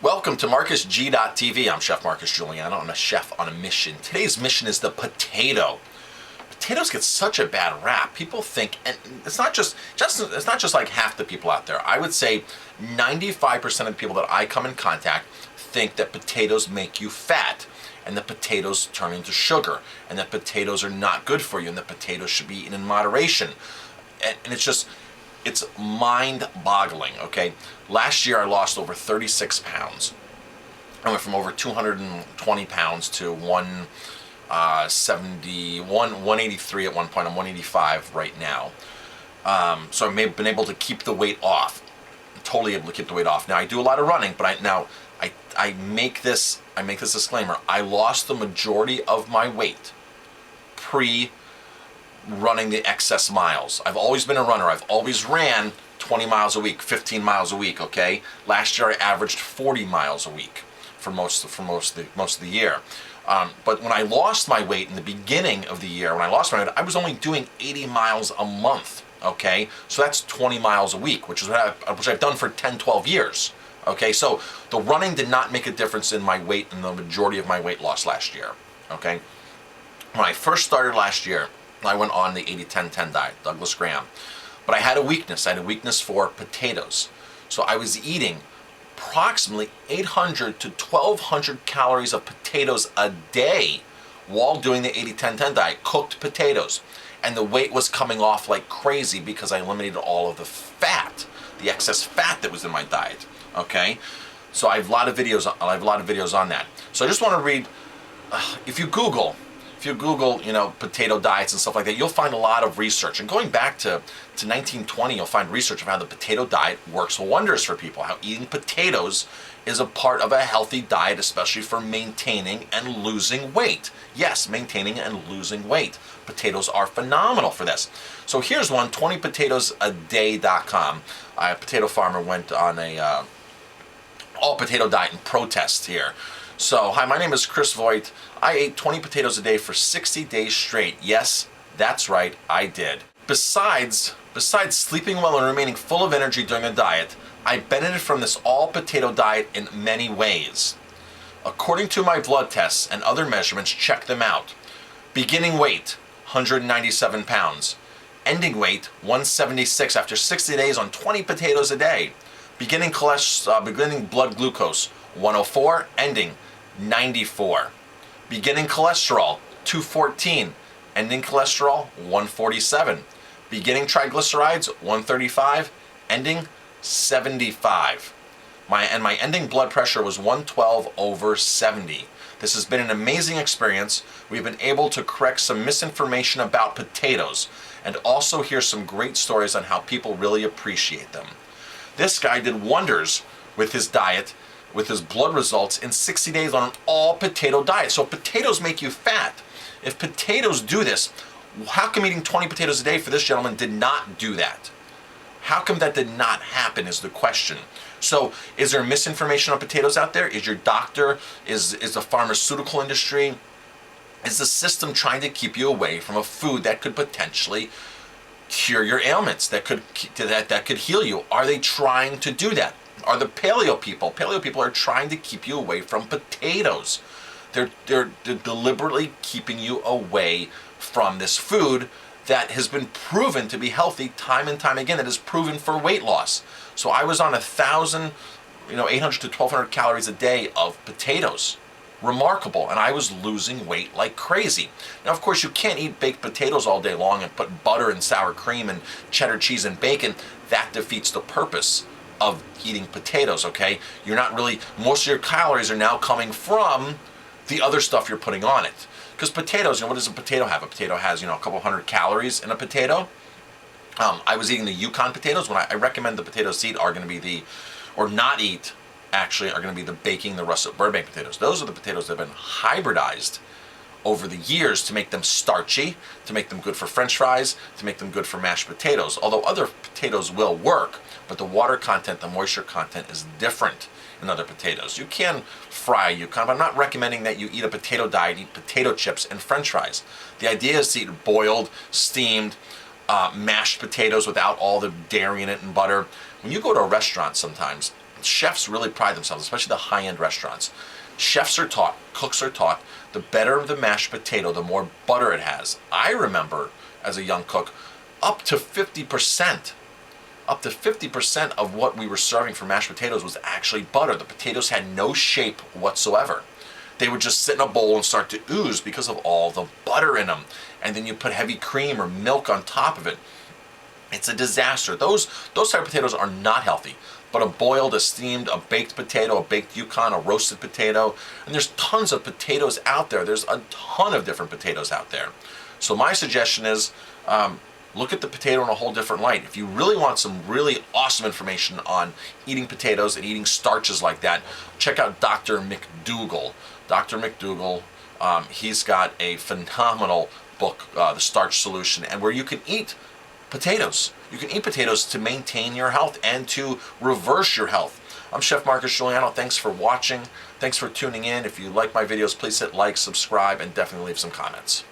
Welcome to MarcusG.tv. I'm Chef Marcus Giuliano. I'm a chef on a mission. Today's mission is the potato. Potatoes get such a bad rap. People think, and it's not just like half the people out there. I would say 95% of the people that I come in contact think that potatoes make you fat, and that potatoes turn into sugar, and that potatoes are not good for you, and that potatoes should be eaten in moderation. And it's mind-boggling, okay? Last year I lost over 36 pounds. I went from over 220 pounds to 183 at one point. I'm 185 right now. So I've been able to keep the weight off. I'm totally able to keep the weight off. Now I do a lot of running, but I make this disclaimer. I lost the majority of my weight running the excess miles. Of always been a runner. I've always ran 20 miles a week, 15 miles a week, okay? Last year I averaged 40 miles a week for most of the year. But when I lost my weight in the beginning of the year, when I lost my weight, I was only doing 80 miles a month, okay? So that's 20 miles a week, which I've done for 10, 12 years, okay? So the running did not make a difference in my weight and the majority of my weight loss last year, okay? When I first started last year, I went on the 80-10-10 diet, Douglas Graham. But I had a weakness. I had a weakness for potatoes. So I was eating approximately 800 to 1,200 calories of potatoes a day while doing the 80-10-10 diet, cooked potatoes. And the weight was coming off like crazy because I eliminated all of the fat, the excess fat that was in my diet, okay? So I have a lot of videos on that. So I just want to read, if you Google, potato diets and stuff like that, you'll find a lot of research. And going back to 1920, you'll find research of how the potato diet works wonders for people, how eating potatoes is a part of a healthy diet, especially for maintaining and losing weight. Yes, maintaining and losing weight. Potatoes are phenomenal for this. So here's one, 20potatoesaday.com. A potato farmer went on a all potato diet in protest here. So, hi, my name is Chris Voigt. I ate 20 potatoes a day for 60 days straight. Yes, that's right, I did. Besides sleeping well and remaining full of energy during the diet, I benefited from this all potato diet in many ways. According to my blood tests and other measurements, check them out. Beginning weight, 197 pounds. Ending weight, 176 after 60 days on 20 potatoes a day. Beginning blood glucose, 104, ending 94. Beginning cholesterol, 214. Ending cholesterol, 147. Beginning triglycerides, 135. Ending 75. My ending blood pressure was 112/70. This has been an amazing experience. We've been able to correct some misinformation about potatoes and also hear some great stories on how people really appreciate them. This guy did wonders with his diet, with his blood results in 60 days on an all potato diet. So if potatoes make you fat, if potatoes do this, how come eating 20 potatoes a day for this gentleman did not do that? How come that did not happen is the question. So is there misinformation on potatoes out there? Is your doctor, is the pharmaceutical industry, is the system trying to keep you away from a food that could potentially cure your ailments, that could heal you? Are they trying to do that? Are the paleo people are trying to keep you away from potatoes. They're deliberately keeping you away from this food that has been proven to be healthy time and time again, that is proven for weight loss. So I was on 800 to 1,200 calories a day of potatoes. Remarkable. And I was losing weight like crazy. Now, of course, you can't eat baked potatoes all day long and put butter and sour cream and cheddar cheese and bacon. That defeats the purpose of eating potatoes, okay? Most of your calories are now coming from the other stuff you're putting on it. Because potatoes, what does a potato have? A potato has, a couple hundred calories in a potato. I was eating the Yukon potatoes. When I recommend the potatoes eat are going to be are going to be the baking, the russet Burbank potatoes. Those are the potatoes that have been hybridized over the years to make them starchy, to make them good for French fries, to make them good for mashed potatoes. Although other potatoes will work, but the water content, the moisture content is different in other potatoes. You can fry Yukon, but I'm not recommending that you eat a potato diet, eat potato chips and French fries. The idea is to eat boiled, steamed, mashed potatoes without all the dairy in it and butter. When you go to a restaurant sometimes, chefs really pride themselves, especially the high-end restaurants. Chefs are taught, cooks are taught, the better the mashed potato, the more butter it has. I remember as a young cook, up to 50% of what we were serving for mashed potatoes was actually butter. The potatoes had no shape whatsoever. They would just sit in a bowl and start to ooze because of all the butter in them. And then you put heavy cream or milk on top of it. It's a disaster. Those type of potatoes are not healthy. But a boiled, a steamed, a baked potato, a baked Yukon, a roasted potato, and there's tons of potatoes out there. There's a ton of different potatoes out there. So my suggestion is, look at the potato in a whole different light. If you really want some really awesome information on eating potatoes and eating starches like that, check out Dr. McDougall. Dr. McDougall, he's got a phenomenal book, The Starch Solution, and where you can eat potatoes. You can eat potatoes to maintain your health and to reverse your health. I'm Chef Marcus Giuliano. Thanks for watching. Thanks for tuning in. If you like my videos, please hit like, subscribe, and definitely leave some comments.